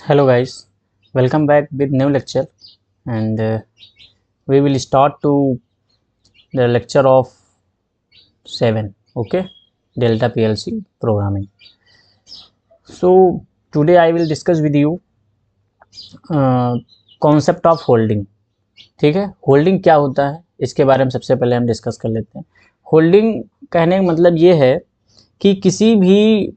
Hello guys, welcome back with new lecture and we will start to the lecture of 7. Okay, Delta PLC programming. So today I will discuss with you concept of holding. ठीक है, holding क्या होता है इसके बारे में सबसे पहले हम डिस्कस कर लेते हैं। होल्डिंग कहने का मतलब ये है कि किसी भी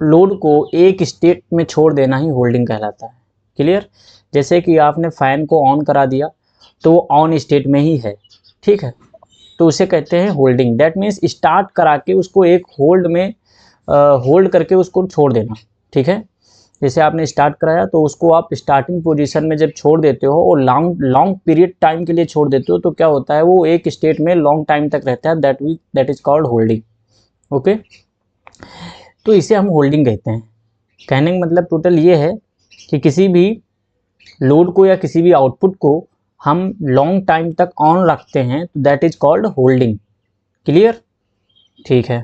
लोड को एक स्टेट में छोड़ देना ही होल्डिंग कहलाता है। क्लियर? जैसे कि आपने फ़ैन को ऑन करा दिया तो वो ऑन स्टेट में ही है, ठीक है, तो उसे कहते हैं होल्डिंग। दैट मीन्स स्टार्ट करा के उसको एक होल्ड में होल्ड करके उसको छोड़ देना। ठीक है, जैसे आपने स्टार्ट कराया तो उसको आप स्टार्टिंग पोजीशन में जब छोड़ देते हो और लॉन्ग पीरियड टाइम के लिए छोड़ देते हो तो क्या होता है, वो एक स्टेट में लॉन्ग टाइम तक रहता है। That is called holding. Okay, तो इसे हम होल्डिंग कहते हैं। कहने का मतलब टोटल ये है कि किसी भी लोड को या किसी भी आउटपुट को हम लॉन्ग टाइम तक ऑन रखते हैं तो that is called holding. Clear? ठीक है,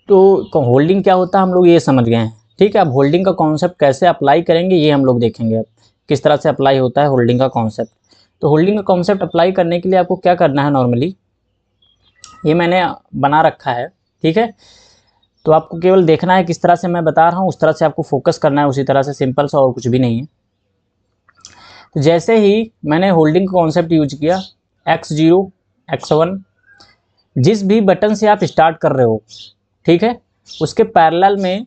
तो होल्डिंग क्या होता है हम लोग ये समझ गए हैं। ठीक है, अब होल्डिंग का कॉन्सेप्ट कैसे अप्लाई करेंगे ये हम लोग देखेंगे। अब किस तरह से अप्लाई होता है होल्डिंग का कॉन्सेप्ट। तो होल्डिंग का कॉन्सेप्ट अप्लाई करने के लिए आपको क्या करना है, नॉर्मली ये मैंने बना रखा है। ठीक है, तो आपको केवल देखना है किस तरह से मैं बता रहा हूँ, उस तरह से आपको फोकस करना है, उसी तरह से, सिंपल सा, और कुछ भी नहीं है। तो जैसे ही मैंने होल्डिंग का कॉन्सेप्ट यूज किया, X0 X1 जिस भी बटन से आप स्टार्ट कर रहे हो, ठीक है, उसके पैरेलल में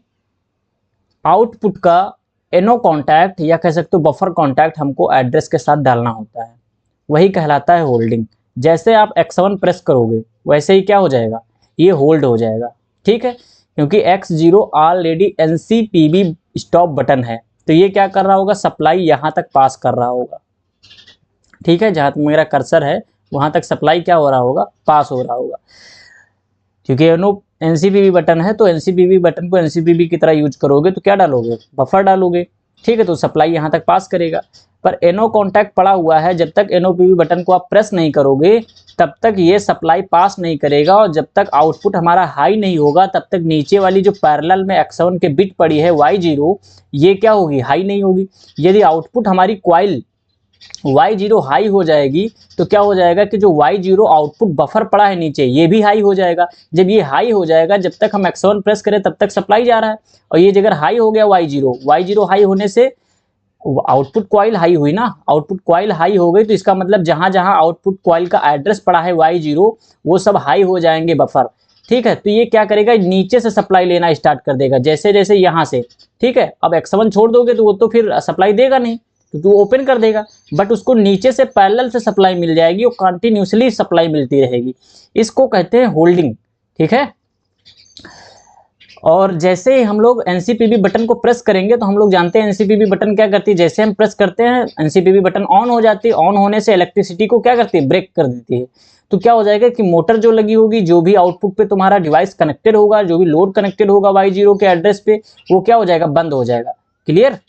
आउटपुट का एनो कॉन्टैक्ट या कह सकते हो बफर कॉन्टैक्ट हमको एड्रेस के साथ डालना होता है, वही कहलाता है होल्डिंग। जैसे आप X1 प्रेस करोगे वैसे ही क्या हो जाएगा, ये होल्ड हो जाएगा। ठीक है, क्योंकि X0 already NCPB stop button है, तो ये क्या कर रहा होगा, सप्लाई यहाँ तक पास कर रहा होगा। ठीक है, जहाँ तक मेरा कर्सर है वहाँ तक सप्लाई क्या हो रहा होगा, पास हो रहा होगा। क्योंकि NCPB बटन है तो NCPB बटन को NCPB की तरह यूज करोगे तो क्या डालोगे, बफर डालोगे। ठीक है, तो सप्लाई यहाँ तक पास करेगा। पर एनो कॉन्टैक्ट पड़ा हुआ है, जब तक NOPB बटन को आप प्रेस नहीं करोगे तब तक ये सप्लाई पास नहीं करेगा, और जब तक आउटपुट हमारा हाई नहीं होगा तब तक नीचे वाली जो पैरेलल में X1 के बिट पड़ी है Y0, ये क्या होगी, हाई नहीं होगी। यदि आउटपुट हमारी कॉइल Y0 हाई हो जाएगी तो क्या हो जाएगा कि जो Y0 आउटपुट बफर पड़ा है नीचे, ये भी हाई हो जाएगा। जब ये हाई हो जाएगा, जब तक हम X1 प्रेस करें तब तक सप्लाई जा रहा है, और ये अगर हाई हो गया Y0 हाई होने से आउटपुट कॉइल हाई हुई ना, आउटपुट कॉइल हाई हो गई तो इसका मतलब जहां जहां आउटपुट कॉइल का एड्रेस पड़ा है Y0 वो सब हाई हो जाएंगे बफर। ठीक है, तो ये क्या करेगा, नीचे से सप्लाई लेना स्टार्ट कर देगा, जैसे जैसे यहाँ से। ठीक है, अब X1 छोड़ दोगे तो वो तो फिर सप्लाई देगा नहीं क्योंकि वो ओपन कर देगा, बट उसको नीचे से पैरेलल से सप्लाई मिल जाएगी और कंटिन्यूसली सप्लाई मिलती रहेगी। इसको कहते हैं होल्डिंग। ठीक है, और जैसे ही हम लोग NCPB बटन को प्रेस करेंगे तो हम लोग जानते हैं NCPB बटन क्या करती है, जैसे हम प्रेस करते हैं NCPB बटन ऑन हो जाती है, ऑन होने से इलेक्ट्रिसिटी को क्या करती है, ब्रेक कर देती है। तो क्या हो जाएगा कि मोटर जो लगी होगी, जो भी आउटपुट पे तुम्हारा डिवाइस कनेक्टेड होगा, जो भी लोड कनेक्टेड होगा Y0 के एड्रेस पे, वो क्या हो जाएगा, बंद हो जाएगा। क्लियर?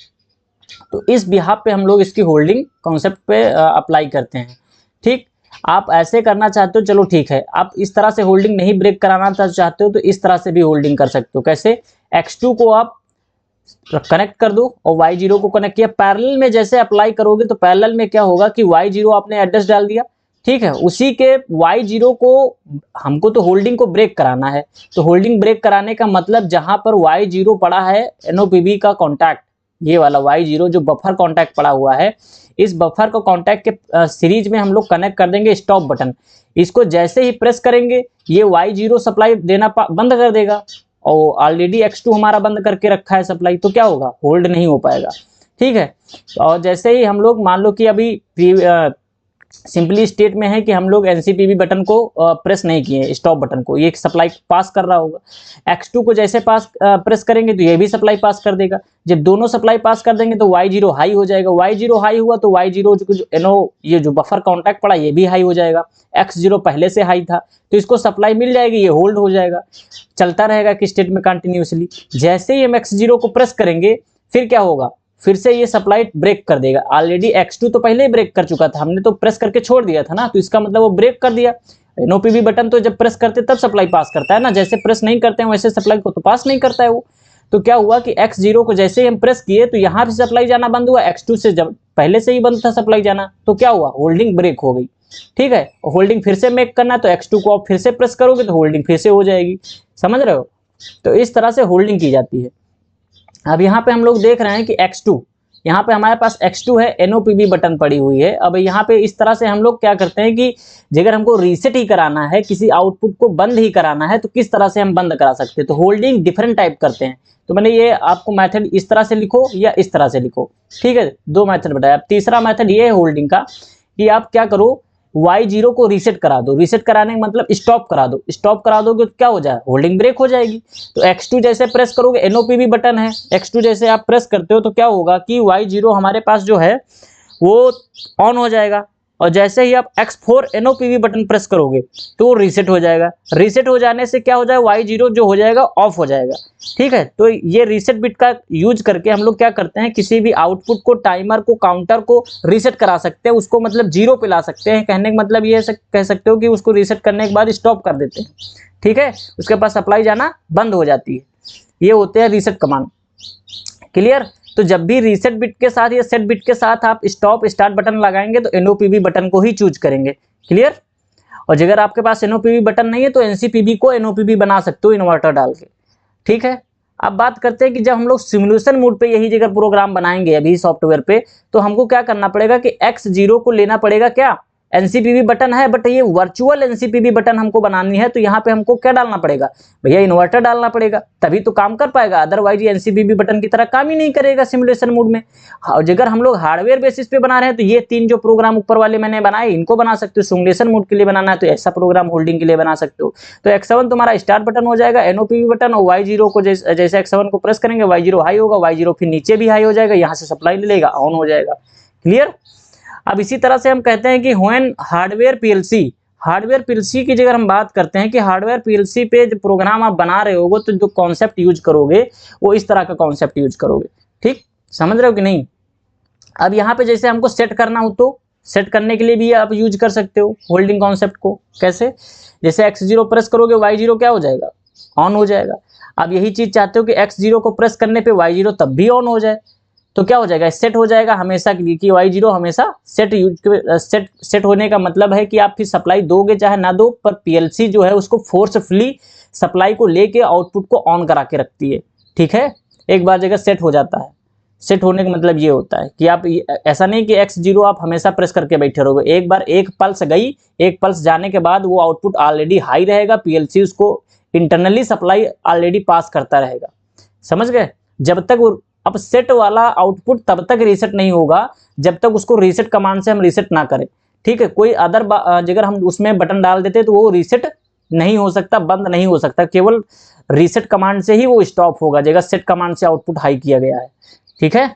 तो इस बिहाफ पे हम लोग इसकी होल्डिंग कॉन्सेप्ट पे अप्लाई करते हैं। ठीक, आप ऐसे करना चाहते हो, चलो ठीक है, आप इस तरह से होल्डिंग नहीं ब्रेक कराना चाहते हो तो इस तरह से भी होल्डिंग कर सकते हो। कैसे, X2 को आप कनेक्ट कर दो और Y0 को कनेक्ट किया, पैरेलल में जैसे अप्लाई करोगे तो पैरेलल में क्या होगा कि Y0 आपने एड्रेस डाल दिया। ठीक है, उसी के Y0 को हमको तो होल्डिंग को ब्रेक कराना है, तो होल्डिंग ब्रेक कराने का मतलब जहां पर Y0 पड़ा है NOPB का कॉन्टैक्ट, ये वाला Y0 जो बफर कॉन्टैक्ट पड़ा हुआ है, इस बफर को कॉन्टैक्ट के सीरीज में हम लोग कनेक्ट कर देंगे स्टॉप बटन। इसको जैसे ही प्रेस करेंगे ये Y0 सप्लाई देना बंद कर देगा, और ऑलरेडी X2 हमारा बंद करके रखा है सप्लाई, तो क्या होगा, होल्ड नहीं हो पाएगा। ठीक है, और जैसे ही हम लोग मान लो कि अभी सिंपली स्टेट में है कि हम लोग NCPB बटन को प्रेस नहीं किए, स्टॉप बटन को, ये सप्लाई पास कर रहा होगा। X2 को जैसे प्रेस करेंगे तो ये भी सप्लाई पास कर देगा। जब दोनों सप्लाई पास कर देंगे तो Y0 हाई हो जाएगा। Y0 हाई हुआ तो Y0 ये जो बफर कॉन्टैक्ट पड़ा ये भी हाई हो जाएगा। X0 पहले से हाई था तो इसको सप्लाई मिल जाएगी, ये होल्ड हो जाएगा, चलता रहेगा कि स्टेट में कंटिन्यूसली। जैसे ही हम X0 को प्रेस करेंगे फिर क्या होगा, फिर से ये सप्लाई ब्रेक कर देगा। ऑलरेडी X2 तो पहले ही ब्रेक कर चुका था, हमने तो प्रेस करके छोड़ दिया था ना, तो इसका मतलब वो ब्रेक कर दिया। NOPB बटन तो जब प्रेस करते तब सप्लाई पास करता है ना, जैसे प्रेस नहीं करते हैं वैसे सप्लाई को तो पास नहीं करता है वो। तो क्या हुआ कि x0 को जैसे ही हम प्रेस किए तो यहाँ से सप्लाई जाना बंद हुआ, x2 से जब पहले से ही बंद था सप्लाई जाना, तो क्या हुआ, होल्डिंग ब्रेक हो गई। ठीक है, होल्डिंग फिर से मेक करना, तो x2 को आप फिर से प्रेस करोगे तो होल्डिंग फिर से हो जाएगी। समझ रहे हो? तो इस तरह से होल्डिंग की जाती है। अब यहाँ पे हम लोग देख रहे हैं कि x2, यहाँ पे हमारे पास x2 है, NOPB बटन पड़ी हुई है। अब यहाँ पे इस तरह से हम लोग क्या करते हैं कि अगर हमको रीसेट ही कराना है, किसी आउटपुट को बंद ही कराना है, तो किस तरह से हम बंद करा सकते हैं, तो होल्डिंग डिफरेंट टाइप करते हैं। तो मैंने ये आपको मेथड इस तरह से लिखो या इस तरह से लिखो, ठीक है, दो मेथड बताया। अब तीसरा मेथड ये है होल्डिंग का कि आप क्या करो, y0 को रीसेट करा दो। रीसेट कराने का मतलब स्टॉप करा दो। स्टॉप करा दोगे तो क्या हो जाए, होल्डिंग ब्रेक हो जाएगी। तो x2 जैसे प्रेस करोगे, NOPB बटन है, x2 जैसे आप प्रेस करते हो तो क्या होगा कि y0 हमारे पास जो है वो ऑन हो जाएगा, और जैसे ही आप x4 NOPB बटन प्रेस करोगे तो वो रीसेट हो जाएगा। रीसेट हो जाने से क्या हो जाएगा, y0 जो हो जाएगा ऑफ हो जाएगा। ठीक है, तो ये रीसेट बिट का यूज करके हम लोग क्या करते हैं, किसी भी आउटपुट को, टाइमर को, काउंटर को रीसेट करा सकते हैं, उसको मतलब जीरो पे ला सकते हैं। कहने का मतलब ये कह सकते हो कि उसको रीसेट करने के बाद स्टॉप कर देते हैं। ठीक है, उसके पास सप्लाई जाना बंद हो जाती है। ये होते हैं रीसेट कमांड। क्लियर? तो जब भी रीसेट बिट के साथ या सेट बिट के साथ आप स्टॉप स्टार्ट बटन लगाएंगे तो NOPB बटन को ही चूज करेंगे। क्लियर? और अगर आपके पास NOPB बटन नहीं है तो NCPB को NOPB बना सकते हो इन्वर्टर डाल के। ठीक है, अब बात करते हैं कि जब हम लोग सिमुलेशन मोड पे यही जगह प्रोग्राम बनाएंगे अभी सॉफ्टवेयर पे, तो हमको क्या करना पड़ेगा कि x0 को लेना पड़ेगा क्या, NCPB बटन है, बट ये वर्चुअल NCPB बटन हमको बनानी है, तो यहाँ पे हमको क्या डालना पड़ेगा भैया, इन्वर्टर डालना पड़ेगा, तभी तो काम कर पाएगा। अदरवाइज ये NCPB बटन की तरह काम ही नहीं करेगा सिमुलेशन मोड में। और अगर हम लोग हार्डवेयर बेसिस पे बना रहे हैं तो ये तीन जो प्रोग्राम ऊपर वाले मैंने बनाए इनको बना सकते हो। सिमुलेशन मोड के लिए बनाना है तो ऐसा प्रोग्राम होल्डिंग के लिए बना सकते हो। तो x7 तुम्हारा स्टार्ट बटन हो जाएगा, NOPB बटन, और y0 को जैसे x7 को प्रेस करेंगे y0 हाई होगा, y0 फिर नीचे भी हाई हो जाएगा, यहाँ से सप्लाई ले लेगा, ऑन हो जाएगा। क्लियर? अब इसी तरह से हम कहते हैं कि व्हेन हार्डवेयर पीएलसी की जगह हम बात करते हैं कि हार्डवेयर पीएलसी पे जो प्रोग्राम आप बना रहे होगे तो जो कॉन्सेप्ट यूज करोगे वो इस तरह का कॉन्सेप्ट यूज करोगे। ठीक, समझ रहे हो कि नहीं? अब यहाँ पे जैसे हमको सेट करना हो तो सेट करने के लिए भी आप यूज कर सकते हो होल्डिंग कॉन्सेप्ट को। कैसे? जैसे x0 प्रेस करोगे y0 क्या हो जाएगा, ऑन हो जाएगा। अब यही चीज चाहते हो कि x0 को प्रेस करने पे y0 तब भी ऑन हो जाए, तो क्या हो जाएगा, सेट हो जाएगा हमेशा के लिए कि y0 हमेशा सेट होने का मतलब है कि आप फिर सप्लाई दोगे चाहे ना दो, पर पीएलसी जो है उसको फोर्सफुली सप्लाई को लेके आउटपुट को ऑन करा के रखती है। ठीक है, एक बार जगह सेट हो जाता है। सेट होने का मतलब ये होता है कि आप ऐसा नहीं कि x0 आप हमेशा प्रेस करके बैठे रहोगे। एक बार एक पल्स गई, एक पल्स जाने के बाद वो आउटपुट ऑलरेडी हाई रहेगा, पीएलसी उसको इंटरनली सप्लाई ऑलरेडी पास करता रहेगा। समझ गए? जब तक वो अब सेट वाला आउटपुट तब तक रीसेट नहीं होगा जब तक उसको रीसेट कमांड से हम रीसेट ना करें। ठीक है, कोई अदर अगर हम उसमें बटन डाल देते तो वो रीसेट नहीं हो सकता, बंद नहीं हो सकता, केवल रीसेट कमांड से ही वो स्टॉप होगा जगह सेट कमांड से आउटपुट हाई किया गया है। ठीक है,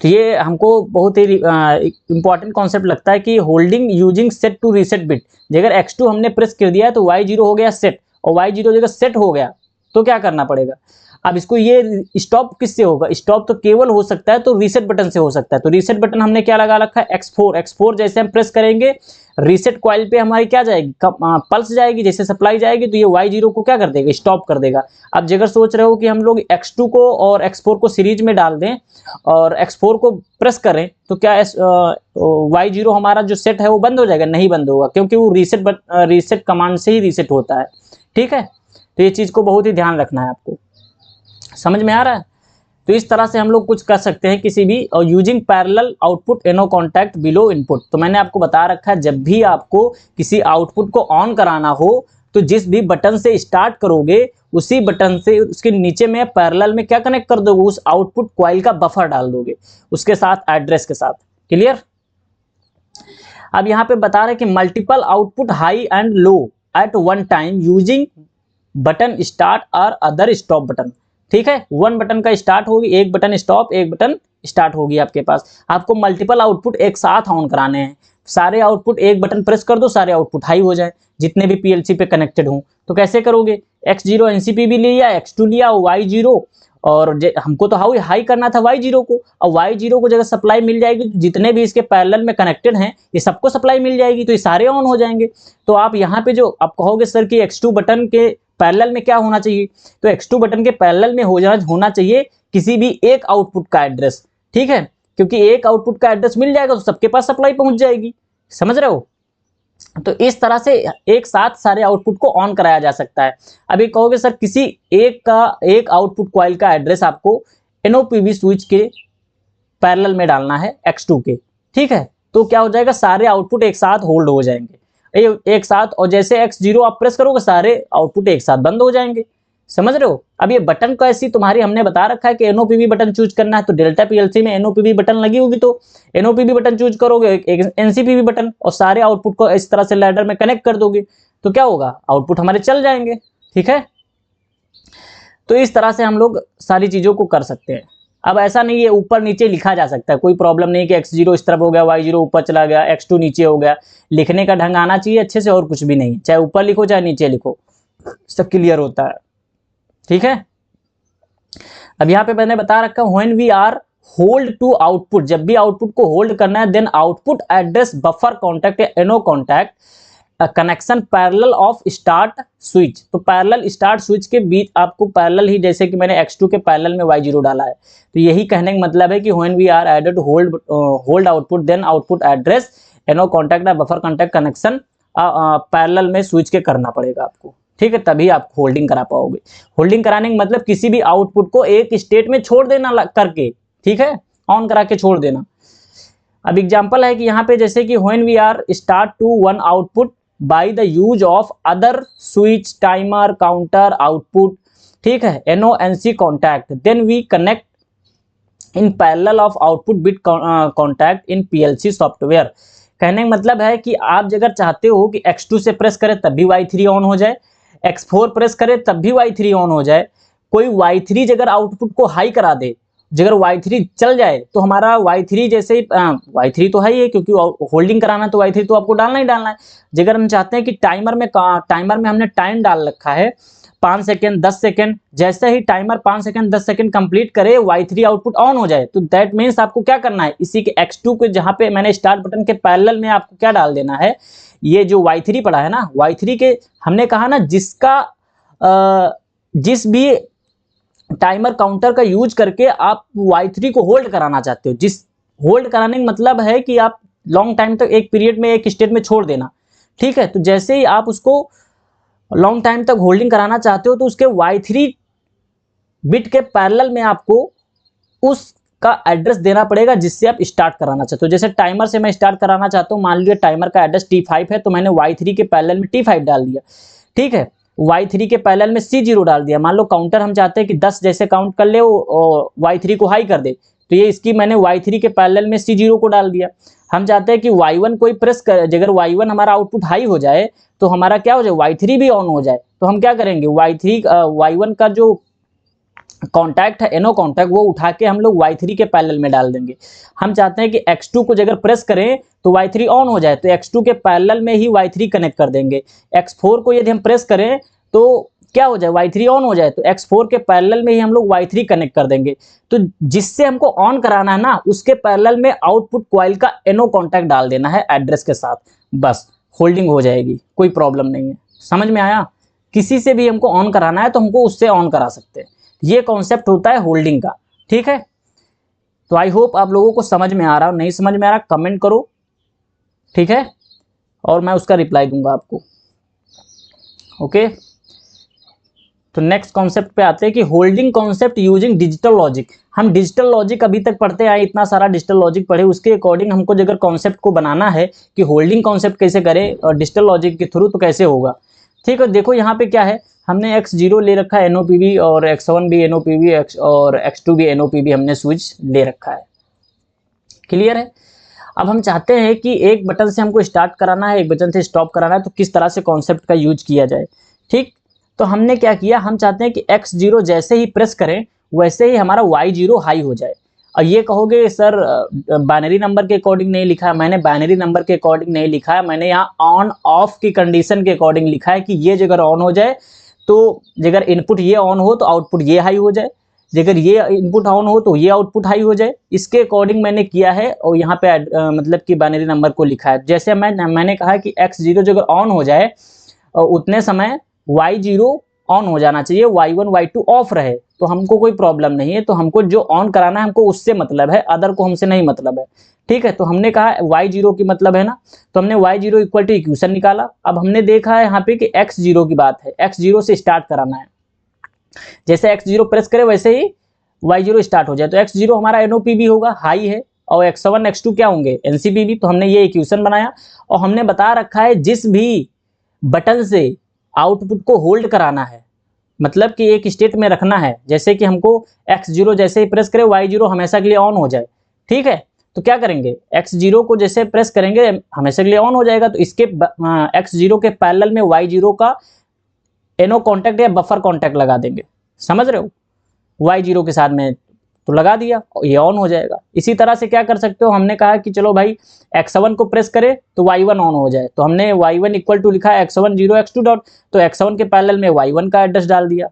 तो ये हमको बहुत ही इंपॉर्टेंट कॉन्सेप्ट लगता है कि holding using set to reset bit. अगर x2 हमने प्रेस कर दिया है तो y0 हो गया सेट, और y0 जगह सेट हो गया तो क्या करना पड़ेगा, अब इसको ये स्टॉप किससे होगा, स्टॉप तो केवल हो सकता है तो रीसेट बटन से हो सकता है। तो रीसेट बटन हमने क्या लगा रखा है, x4 जैसे हम प्रेस करेंगे रीसेट कॉइल पे हमारी क्या जाएगी, पल्स जाएगी, जैसे सप्लाई जाएगी तो ये y0 को क्या कर देगा, स्टॉप कर देगा। अब अगर सोच रहे हो कि हम लोग x2 को और x4 को सीरीज में डाल दें और x4 को प्रेस करें तो क्या y0 हमारा जो सेट है वो बंद हो जाएगा, नहीं बंद होगा, क्योंकि वो रीसेट कमांड से ही रीसेट होता है। ठीक है, तो ये चीज को बहुत ही ध्यान रखना है आपको। समझ में आ रहा है? तो इस तरह से हम लोग कुछ कर सकते हैं किसी भी, और यूजिंग पैरेलल आउटपुट एनो कॉन्टैक्ट बिलो इनपुट। तो मैंने आपको बता रखा है जब भी आपको किसी आउटपुट को ऑन कराना हो तो जिस भी बटन से स्टार्ट करोगे उसी बटन से उसके नीचे में पैरेलल में क्या कनेक्ट कर दोगे, उस आउटपुट कॉइल का बफर डाल दोगे उसके साथ, एड्रेस के साथ। क्लियर? अब यहाँ पे बता रहे कि multiple output high and low at one time using button start और अदर स्टॉप बटन। ठीक है, वन बटन का स्टार्ट होगी, एक बटन स्टॉप, एक बटन स्टार्ट होगी आपके पास। आपको मल्टीपल आउटपुट एक साथ ऑन कराने हैं, सारे आउटपुट एक बटन प्रेस कर दो, सारे आउटपुट हाई हो जाए जितने भी पीएलसी पे कनेक्टेड हों। तो कैसे करोगे, x0 NCPB लिया, x2 लिया, y0, और हमको तो हाई करना था y0 को, और y0 को जगह सप्लाई मिल जाएगी, जितने भी इसके पैरेलल में कनेक्टेड हैं ये सबको सप्लाई मिल जाएगी, तो ये सारे ऑन हो जाएंगे। तो आप यहाँ पे जो आप कहोगे सर कि x2 बटन के पैरेलल में क्या होना चाहिए, तो x2 बटन के पैरेलल में होना चाहिए किसी भी एक आउटपुट का एड्रेस, ठीक है, क्योंकि एक आउटपुट का एड्रेस मिल जाएगा तो सबके पास सप्लाई पहुंच जाएगी, समझ रहे हो। तो इस तरह से एक साथ सारे आउटपुट को ऑन कराया जा सकता है। अभी कहोगे सर किसी एक आउटपुट कॉइल का एड्रेस आपको NOPV स्विच के पैरेलल में डालना है x2 के, ठीक है, तो क्या हो जाएगा, सारे आउटपुट एक साथ होल्ड हो जाएंगे एक साथ, और जैसे x0 आप प्रेस करोगे सारे आउटपुट एक साथ बंद हो जाएंगे, समझ रहे हो। अब ये बटन का ऐसी तुम्हारी हमने बता रखा है कि NOPV बटन चूज करना है, तो डेल्टा PLC में NOPV बटन लगी होगी तो NOPV बटन चूज करोगे, एक NCPV बटन, और सारे आउटपुट को इस तरह से लैडर में कनेक्ट कर दोगे तो क्या होगा, आउटपुट हमारे चल जाएंगे, ठीक है। तो इस तरह से हम लोग सारी चीजों को कर सकते हैं। अब ऐसा नहीं है ऊपर नीचे लिखा जा सकता है, कोई प्रॉब्लम नहीं कि x0 इस तरफ हो गया, y0 ऊपर चला गया, x2 नीचे हो गया, लिखने का ढंग आना चाहिए अच्छे से, और कुछ भी नहीं, चाहे ऊपर लिखो चाहे नीचे लिखो, सब क्लियर होता है, ठीक है। अब यहाँ पे मैंने बता रखा है when we are hold to output, जब भी आउटपुट को होल्ड करना है, then output address buffer contact या NO contact connection parallel of start switch, तो पैरेलल स्टार्ट स्विच के बीच आपको पैरेलल ही, जैसे कि मैंने x2 के पैरेलल में y0 डाला है, तो यही कहने का मतलब है कि when we are added hold output then output address NO contact या बफर कॉन्टैक्ट कनेक्शन पैरेलल में स्विच के करना पड़ेगा आपको, ठीक है, तभी आप होल्डिंग करा पाओगे। होल्डिंग कराने का मतलब किसी भी आउटपुट को एक स्टेट में छोड़ देना करके, ठीक है, ऑन करा के छोड़ देना। अब एग्जांपल है कि यहाँ पे जैसे कि when we are start to one output by the use of other switch timer counter output, ठीक है, NONC contact, then we connect in parallel of output bit contact इन PLC सॉफ्टवेयर। कहने का मतलब है कि आप अगर चाहते हो कि x2 से प्रेस करें तब भी y3 ऑन हो जाए, x4 प्रेस करें तब भी y3 ऑन हो जाए, कोई y3 अगर आउटपुट को हाई करा दे, अगर y3 चल जाए तो हमारा y3 जैसे ही y3 तो है ही है, क्योंकि होल्डिंग कराना तो y3 तो आपको डालना ही डालना है। अगर हम चाहते हैं कि टाइमर में हमने टाइम डाल रखा है 5 सेकंड 10 सेकंड, जैसे ही टाइमर 5 सेकंड 10 सेकंड कंप्लीट करे y3 आउटपुट ऑन हो जाए, तो दैट मीन्स आपको क्या करना है, इसी के x2 के जहां पे मैंने स्टार्ट बटन के पैरेलल में आपको क्या डाल देना है, ये जो y3 पड़ा है ना, y3 के हमने कहा ना जिस भी टाइमर काउंटर का यूज करके आप y3 को होल्ड कराना चाहते हो, जिस होल्ड कराने का मतलब है कि आप लॉन्ग टाइम तक एक पीरियड में एक स्टेट में छोड़ देना, ठीक है, तो जैसे ही आप उसको लॉन्ग टाइम तक होल्डिंग कराना चाहते हो तो उसके y3 बिट के पैरेलल में आपको उसका एड्रेस देना पड़ेगा जिससे आप स्टार्ट कराना चाहते हो। जैसे टाइमर से मैं स्टार्ट कराना चाहता हूँ, मान लीजिए टाइमर का एड्रेस T5 है, तो मैंने y3 के पैरेलल में T5 डाल दिया, ठीक है, y3 के पैरेलल में C0 डाल दिया। मान लो काउंटर हम चाहते हैं कि 10 जैसे काउंट कर ले और y3 को हाई कर दे, तो ये इसकी मैंने y3 के पैरेलल में C0 को डाल दिया। हम चाहते हैं कि y1 कोई प्रेस कर, अगर y1 हमारा आउटपुट हाई हो जाए तो हमारा क्या हो जाए, y3 भी ऑन हो जाए, तो हम क्या करेंगे, y1 का जो कॉन्टैक्ट है NO कॉन्टैक्ट वो उठा के हम लोग y3 के पैरेलल में डाल देंगे। हम चाहते हैं कि x2 को अगर प्रेस करें तो y3 ऑन हो जाए, तो x2 के पैरेलल में ही y3 कनेक्ट कर देंगे। x4 को यदि हम प्रेस करें तो क्या हो जाए, y3 ऑन हो जाए, तो x4 के पैरेलल में ही हम लोग y3 कनेक्ट कर देंगे। तो जिससे हमको ऑन कराना है ना, उसके पैरेलल में आउटपुट कॉइल का NO कॉन्टैक्ट डाल देना है एड्रेस के साथ, बस होल्डिंग हो जाएगी, कोई प्रॉब्लम नहीं है। समझ में आया? किसी से भी हमको ऑन कराना है तो हमको उससे ऑन करा सकते हैं। ये कॉन्सेप्ट होता है होल्डिंग का, ठीक है। तो आई होप आप लोगों को समझ में आ रहा हो, नहीं समझ में आ रहा कमेंट करो, ठीक है, और मैं उसका रिप्लाई दूंगा आपको, ओके। तो नेक्स्ट कॉन्सेप्ट पे आते हैं कि holding concept using digital logic. हम डिजिटल लॉजिक अभी तक पढ़ते आए, इतना सारा डिजिटल लॉजिक पढ़े, उसके अकॉर्डिंग हमको अगर कॉन्सेप्ट को बनाना है कि होल्डिंग कॉन्सेप्ट कैसे करें और डिजिटल लॉजिक के थ्रू, तो कैसे होगा, ठीक है। देखो यहाँ पे क्या है, हमने x0 ले रखा है NOPV, और x1 भी NOPV और x2 भी NOPV हमने स्विच ले रखा है, क्लियर है। अब हम चाहते हैं कि एक बटन से हमको स्टार्ट कराना है, एक बटन से स्टॉप कराना है, तो किस तरह से कॉन्सेप्ट का यूज किया जाए, ठीक। तो हमने क्या किया, हम चाहते हैं कि x0 जैसे ही प्रेस करें वैसे ही हमारा y0 हाई हो जाए। और ये कहोगे सर बाइनरी नंबर के अकॉर्डिंग नहीं लिखा है, मैंने बाइनरी नंबर के अकॉर्डिंग नहीं लिखा है, मैंने यहाँ ऑन ऑफ की कंडीशन के अकॉर्डिंग लिखा है कि ये अगर ऑन हो जाए तो अगर इनपुट ये ऑन हो तो आउटपुट ये हाई हो जाए, अगर ये इनपुट ऑन हो तो ये आउटपुट हाई हो जाए, इसके अकॉर्डिंग मैंने किया है। और यहाँ पे मतलब कि बाइनरी नंबर को लिखा है। जैसे मैंने कहा कि x0 अगर ऑन हो जाए उतने समय y0 ऑन हो जाना चाहिए, y1 y2 ऑफ रहे तो हमको कोई प्रॉब्लम नहीं है। तो हमको जो ऑन कराना है हमको उससे मतलब है, अदर को हमसे नहीं मतलब है। ठीक है, तो हमने कहा y0 की मतलब है ना, तो हमने y0 इक्वल टू इक्वेशन निकाला। अब हमने देखा है यहाँ पे कि x0 की बात है, x0 से स्टार्ट कराना है। जैसे x0 प्रेस करे वैसे ही y0 स्टार्ट हो जाए, तो x0 हमारा NOPB होगा, हाई है, और x1 x2 क्या होंगे, NCPB। तो हमने ये इक्वेशन बनाया और हमने बता रखा है जिस भी बटन से आउटपुट को होल्ड कराना है, मतलब कि एक स्टेट में रखना है, जैसे कि हमको x0 जैसे ही प्रेस करे y0 हमेशा के लिए ऑन हो जाए। ठीक है, तो क्या करेंगे, x0 को जैसे प्रेस करेंगे हमेशा के लिए ऑन हो जाएगा, तो इसके x0 के पैरेलल में y0 का NO कॉन्टैक्ट या बफर कॉन्टैक्ट लगा देंगे, समझ रहे हो, y0 के साथ में तो लगा दिया, ये ऑन हो जाएगा। इसी तरह से क्या कर सकते हो, हमने कहा कि चलो भाई x1 को प्रेस करे तो y1 ऑन हो जाए, तो हमने y1 इक्वल टू लिखा x1 0 x2 डॉट, तो x1 के पैरेलल में y1 का एड्रेस डाल दिया,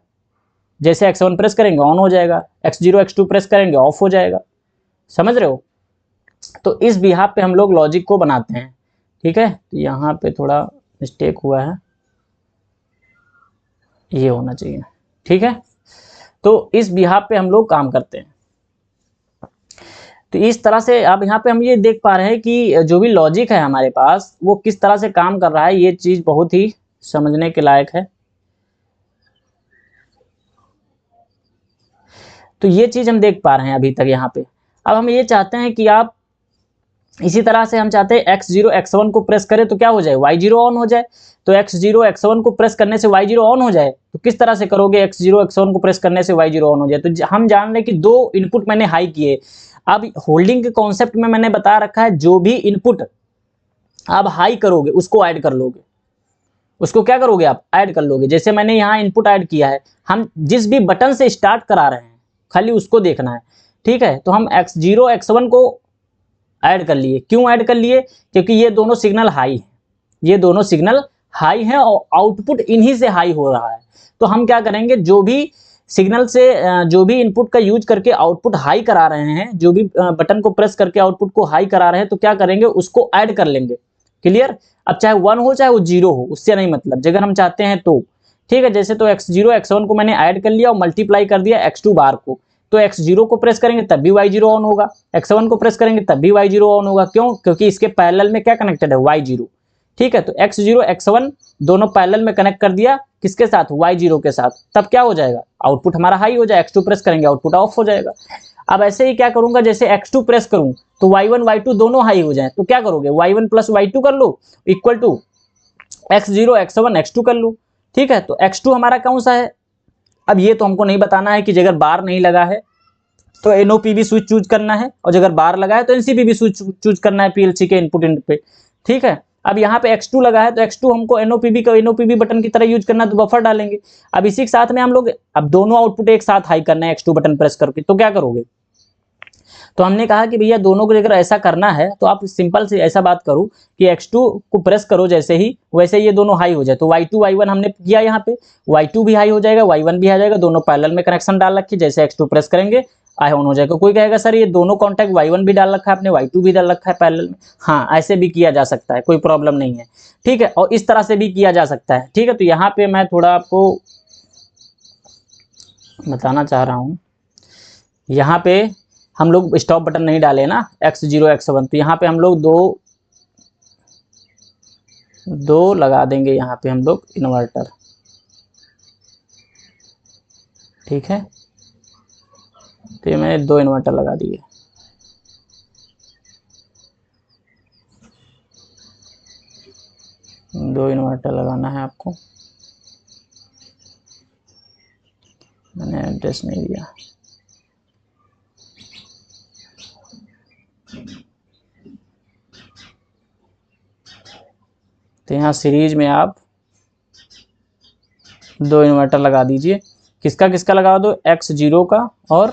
जैसे x1 प्रेस करेंगे ऑन हो जाएगा, x0 x2 प्रेस करेंगे ऑफ हो जाएगा, समझ रहे हो। तो इस बिहाफ पे हम लोग लॉजिक को बनाते हैं। ठीक है, तो यहाँ पे थोड़ा मिस्टेक हुआ है, ये होना चाहिए। ठीक है, तो इस बिहाफ पे हम लोग काम करते हैं। तो इस तरह से अब यहाँ पे हम ये देख पा रहे हैं कि जो भी लॉजिक है हमारे पास वो किस तरह से काम कर रहा है, ये चीज बहुत ही समझने के लायक है। तो ये चीज हम देख पा रहे हैं अभी तक यहाँ पे। अब हम ये चाहते हैं कि आप इसी तरह से हम चाहते हैं x0 x1 को प्रेस करें तो क्या हो जाए, y0 ऑन हो जाए। तो x0 x1 को प्रेस करने से y0 ऑन हो जाए, तो किस तरह से करोगे, x0 x1 को प्रेस करने से y0 ऑन हो जाए। तो हम जान रहे हैं कि दो इनपुट मैंने हाई किए। अब होल्डिंग के कॉन्सेप्ट में मैंने बता रखा है जो भी इनपुट आप हाई करोगे उसको ऐड कर लोगे, उसको क्या करोगे आप ऐड कर लोगे। जैसे मैंने यहाँ इनपुट ऐड किया है, हम जिस भी बटन से स्टार्ट करा रहे हैं खाली उसको देखना है। ठीक है, तो हम x0 x1 को ऐड कर लिए। क्यों ऐड कर लिए, क्योंकि ये दोनों सिग्नल हाई हैं, ये दोनों सिग्नल हाई हैं और आउटपुट इन्हीं से हाई हो रहा है। तो हम क्या करेंगे, जो भी सिग्नल से जो भी इनपुट का यूज करके आउटपुट हाई करा रहे हैं, जो भी बटन को प्रेस करके आउटपुट को हाई करा रहे हैं, तो क्या करेंगे उसको ऐड कर लेंगे। क्लियर, अब चाहे 1 हो चाहे वो 0 हो उससे नहीं मतलब, अगर हम चाहते हैं तो। ठीक है, जैसे तो x0 x1 को मैंने ऐड कर लिया और मल्टीप्लाई कर दिया x2 बार को, तो x0 को प्रेस करेंगे तब भी y0 ऑन होगा, x1 को प्रेस करेंगे तब भी y0 ऑन होगा। क्यों, क्योंकि इसके पैरेलल में क्या कनेक्टेड है, y0। ठीक है, तो x0 x1 दोनों पैरेलल में कनेक्ट कर दिया, किसके साथ, y0 के साथ, तब क्या हो जाएगा, आउटपुट हमारा हाई हो जाए। x2 प्रेस करेंगे आउटपुट ऑफ हो जाएगा। अब ऐसे ही क्या करूंगा, जैसे x2 प्रेस करूं तो y1 y2 दोनों हाई हो जाए, तो क्या करोगे, y1 प्लस y2 कर लो equal to x0 x1 x2 कर लो। ठीक है, तो x2 हमारा कौन सा है, अब ये तो हमको नहीं बताना है कि अगर बार नहीं लगा है तो NOPB स्विच चूज करना है, और अगर बार लगा है तो NCPB स्विच चूज करना है PLC के इनपुट पे। ठीक है, अब यहाँ पे x2 लगा है तो x2 हमको NOPB का NOPB बटन की तरह यूज करना है, तो बफर डालेंगे। अब इसी के साथ में हम लोग अब दोनों आउटपुट एक साथ हाई करना है x2 बटन प्रेस करके, तो क्या करोगे, तो हमने कहा कि भैया दोनों को अगर ऐसा करना है तो आप सिंपल से ऐसा बात करो कि x2 को प्रेस करो जैसे ही, वैसे ये दोनों हाई हो जाए। तो y2 y1 हमने किया, यहाँ पे y2 भी हाई हो जाएगा y1 भी आ जाएगा, दोनों पैरेलल में कनेक्शन डाल रखिए, जैसे x2 प्रेस करेंगे आई ऑन हो जाएगा। कोई कहेगा सर ये दोनों कॉन्टैक्ट y1 भी डाल रखा है आपने, y2 भी डाल रखा है पैरेलल में। हाँ, ऐसे भी किया जा सकता है, कोई प्रॉब्लम नहीं है। ठीक है, और इस तरह से भी किया जा सकता है। ठीक है, तो यहाँ पे मैं थोड़ा आपको बताना चाह रहा हूँ, यहाँ पे हम लोग स्टॉप बटन नहीं डाले ना x0 x1, तो यहाँ पे हम लोग दो लगा देंगे, यहाँ पे हम लोग इन्वर्टर। ठीक है, तो ये मैंने 2 इन्वर्टर लगा दिए। दो इन्वर्टर लगाना है आपको, मैंने एड्रेस नहीं दिया। तो यहाँ सीरीज में आप 2 इन्वर्टर लगा दीजिए। किसका किसका लगा दो, x0 का और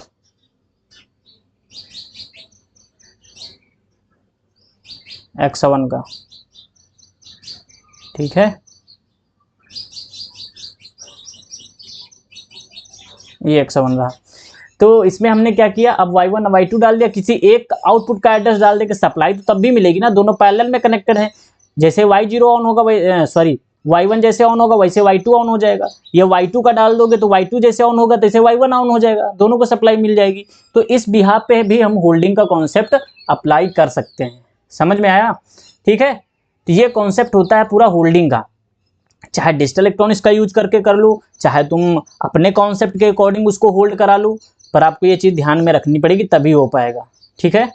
x1 का। ठीक है, ये x1 रहा। तो इसमें हमने क्या किया, अब y1 y2 डाल दिया, किसी एक आउटपुट का एड्रेस डाल दे कि सप्लाई तो तब भी मिलेगी ना, दोनों पैरेलल में कनेक्टेड है। जैसे y0 ऑन होगा, सॉरी y1 जैसे ऑन होगा वैसे y2 ऑन हो जाएगा, या y2 का डाल दोगे तो y2 जैसे ऑन होगा तैसे y1 ऑन हो जाएगा, दोनों को सप्लाई मिल जाएगी। तो इस बिहाफ पे भी हम होल्डिंग का कॉन्सेप्ट अप्लाई कर सकते हैं। समझ में आया? ठीक है, तो ये कॉन्सेप्ट होता है पूरा होल्डिंग का। चाहे डिजिटल इलेक्ट्रॉनिक्स का यूज करके कर लो, चाहे तुम अपने कॉन्सेप्ट के अकॉर्डिंग उसको होल्ड करा लो, पर आपको ये चीज़ ध्यान में रखनी पड़ेगी तभी हो पाएगा। ठीक है,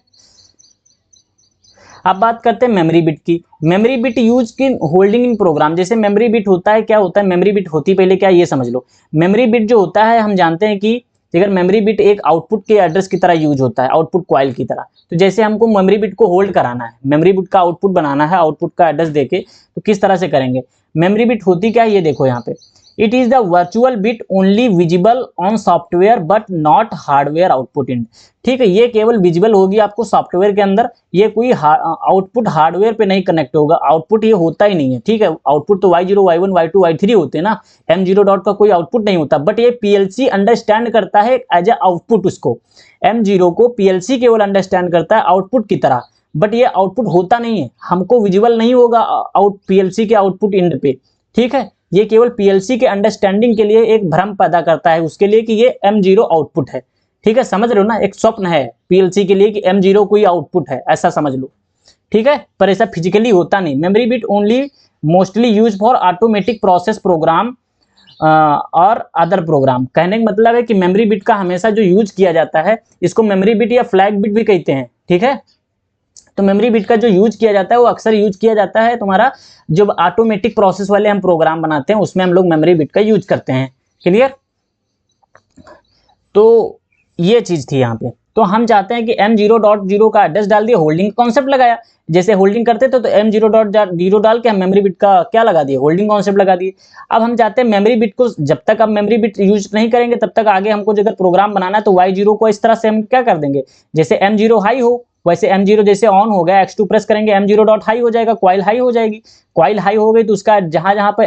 अब बात करते हैं मेमोरी बिट की। मेमोरी बिट यूज की होल्डिंग इन प्रोग्राम। जैसे मेमोरी बिट होता है, क्या होता है मेमोरी बिट होती पहले क्या, ये समझ लो। मेमोरी बिट जो होता है, हम जानते हैं कि अगर मेमोरी बिट एक आउटपुट के एड्रेस की तरह यूज होता है, आउटपुट कॉइल की तरह। तो जैसे हमको मेमोरी बिट को होल्ड कराना है, मेमोरी बिट का आउटपुट बनाना है, आउटपुट का एड्रेस देके, तो किस तरह से करेंगे। मेमोरी बिट होती क्या है, ये देखो यहाँ पे, it is the virtual bit only visible on software but not hardware output इन। ठीक है, ये केवल विजिबल होगी आपको सॉफ्टवेयर के अंदर, ये कोई आउटपुट हार्डवेयर पे नहीं कनेक्ट होगा, आउटपुट ये होता ही नहीं है। ठीक है, आउटपुट तो y0 y1 y2 y3 होते हैं ना, m0 डॉट का कोई आउटपुट नहीं होता, बट ये पीएलसी अंडरस्टैंड करता है एज ए आउटपुट। उसको m0 को पीएलसी केवल अंडरस्टैंड करता है आउटपुट की तरह, बट ये आउटपुट होता नहीं है, हमको विजिबल नहीं होगा आउट पीएलसी के आउटपुट इंड पे। ठीक है, ये केवल पीएलसी के अंडरस्टैंडिंग के लिए एक भ्रम पैदा करता है उसके लिए कि ये m0 आउटपुट है। ठीक है, समझ रहे हो ना, एक स्वप्न है पीएलसी के लिए कि m0 कोई आउटपुट है, ऐसा समझ लो। ठीक है, पर ऐसा फिजिकली होता नहीं। Memory bit only mostly use for automatic process program और अदर प्रोग्राम। कहने का मतलब है कि मेमोरी बिट का हमेशा जो यूज किया जाता है, इसको मेमोरी बिट या फ्लैग बिट भी कहते हैं। ठीक है, तो मेमोरी बिट का जो यूज किया जाता है वो अक्सर यूज किया जाता है तुम्हारा जब ऑटोमेटिक प्रोसेस वाले हम प्रोग्राम बनाते हैं, उसमें हम लोग मेमोरी बिट का यूज करते हैं। क्लियर? तो ये चीज थी यहाँ पे। तो हम चाहते हैं कि m0.0 का एड्रेस डाल दिया, होल्डिंग कॉन्सेप्ट लगाया। जैसे होल्डिंग करते थे तो m0.0 डाल के हम मेमोरी बिट का क्या लगा दिए, होल्डिंग कॉन्सेप्ट लगा दिए। अब हम चाहते हैं मेमोरी बिट को, जब तक आप मेमोरी बिट यूज नहीं करेंगे तब तक आगे हमको अगर प्रोग्राम बनाना है तो y0 को इस तरह से हम क्या कर देंगे, जैसे m0 हाई हो वैसे m0 जैसे ऑन हो गया, x2 प्रेस करेंगे m0 डॉट हाई हो जाएगा, कॉइल हाई हो जाएगी। कॉइल हाई हो गई तो उसका जहां जहां पर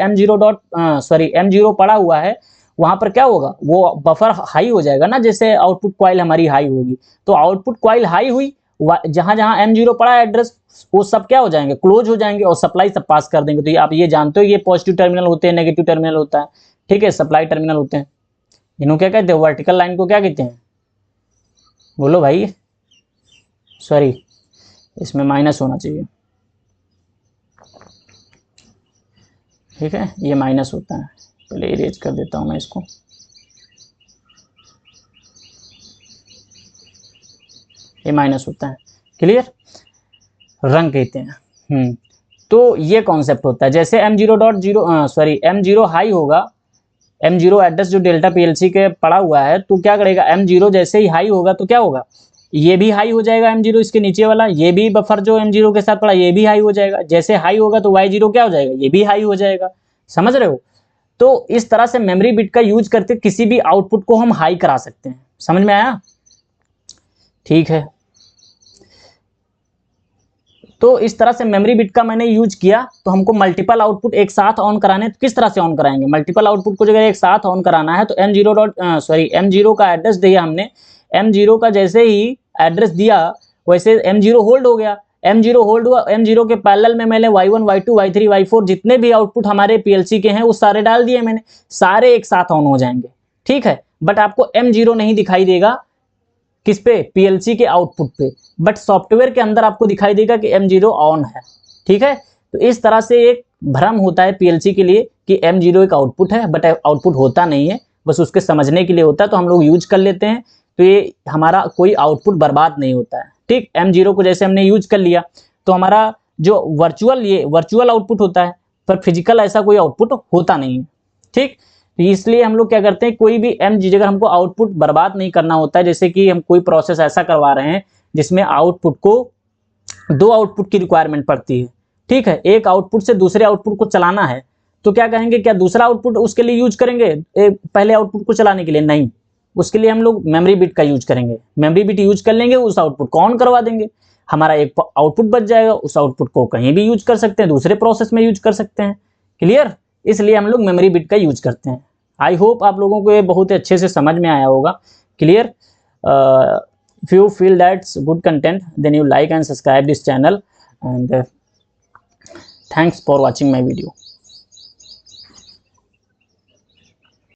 m0 पड़ा हुआ है वहां पर क्या होगा, वो बफर हाई हो जाएगा ना, जैसे आउटपुट कॉइल हमारी हाई होगी। तो आउटपुट कॉइल हाई हुई, जहां जहां m0 पड़ा एड्रेस वो सब क्या हो जाएंगे, क्लोज हो जाएंगे और सप्लाई सब पास कर देंगे। तो ये आप ये जानते हो ये पॉजिटिव टर्मिनल होते हैं, नेगेटिव टर्मिनल होता है। ठीक है, सप्लाई टर्मिनल होते हैं। इन्हों क्या कहते हैं, वर्टिकल लाइन को क्या कहते हैं, बोलो भाई, सॉरी इसमें माइनस होना चाहिए। ठीक है, ये माइनस होता है, पहले इरेज कर देता हूं मैं इसको। ये माइनस होता है। क्लियर? रंग कहते हैं। तो ये कॉन्सेप्ट होता है। जैसे m0 हाई होगा, m0 एड्रेस जो डेल्टा पीएलसी के पड़ा हुआ है, तो क्या करेगा, m0 जैसे ही हाई होगा तो क्या होगा, ये भी हाई हो जाएगा m0, इसके नीचे वाला ये भी बफर जो m0 के साथ पड़ा ये भी हाई हो जाएगा। जैसे हाई होगा तो y0 क्या हो जाएगा, ये भी हाई हो जाएगा। समझ रहे हो? तो इस तरह से मेमोरी बिट का यूज करके किसी भी आउटपुट को हम हाई करा सकते हैं। समझ में आया? ठीक है, तो इस तरह से मेमोरी बिट का मैंने यूज किया। तो हमको मल्टीपल आउटपुट एक साथ ऑन कराने, तो किस तरह से ऑन कराएंगे, मल्टीपल आउटपुट को अगर एक साथ ऑन कराना है तो m0 का एड्रेस दिया हमने, m0 का जैसे ही एड्रेस दिया वैसे m0 होल्ड हो गया। m0 होल्ड हुआ, m0 के पैरेलल में मैंने y1 y2 y3 y4 जितने भी आउटपुट हमारे पीएलसी के हैं वो सारे डाल दिए मैंने, सारे एक साथ ऑन हो जाएंगे। ठीक है, बट आपको m0 नहीं दिखाई देगा किस पे, पीएलसी के आउटपुट पे, बट सॉफ्टवेयर के अंदर आपको दिखाई देगा कि m0 ऑन है। ठीक है, तो इस तरह से एक भ्रम होता है पीएलसी के लिए कि m0 एक आउटपुट है, बट आउटपुट होता नहीं है, बस उसके समझने के लिए होता है, तो हम लोग यूज कर लेते हैं। तो ये हमारा कोई आउटपुट बर्बाद नहीं होता है। ठीक, m0 को जैसे हमने यूज कर लिया तो हमारा जो वर्चुअल आउटपुट होता है, पर फिजिकल ऐसा कोई आउटपुट होता नहीं है। ठीक, तो इसलिए हम लोग क्या करते हैं, कोई भी अगर हमको आउटपुट बर्बाद नहीं करना होता है, जैसे कि हम कोई प्रोसेस ऐसा करवा रहे हैं जिसमें आउटपुट को 2 आउटपुट की रिक्वायरमेंट पड़ती है। ठीक है, एक आउटपुट से दूसरे आउटपुट को चलाना है, तो क्या कहेंगे, क्या दूसरा आउटपुट उसके लिए यूज करेंगे पहले आउटपुट को चलाने के लिए? नहीं, उसके लिए हम लोग मेमोरी बिट का यूज करेंगे। मेमोरी बिट यूज कर लेंगे, उस आउटपुट को ऑन करवा देंगे, हमारा एक आउटपुट बच जाएगा। उस आउटपुट को कहीं भी यूज कर सकते हैं, दूसरे प्रोसेस में यूज कर सकते हैं। क्लियर? इसलिए हम लोग मेमोरी बिट का यूज करते हैं। आई होप आप लोगों को ये बहुत अच्छे से समझ में आया होगा। Clear? if you feel that's good content, then you like and subscribe this channel, and thanks for watching my video.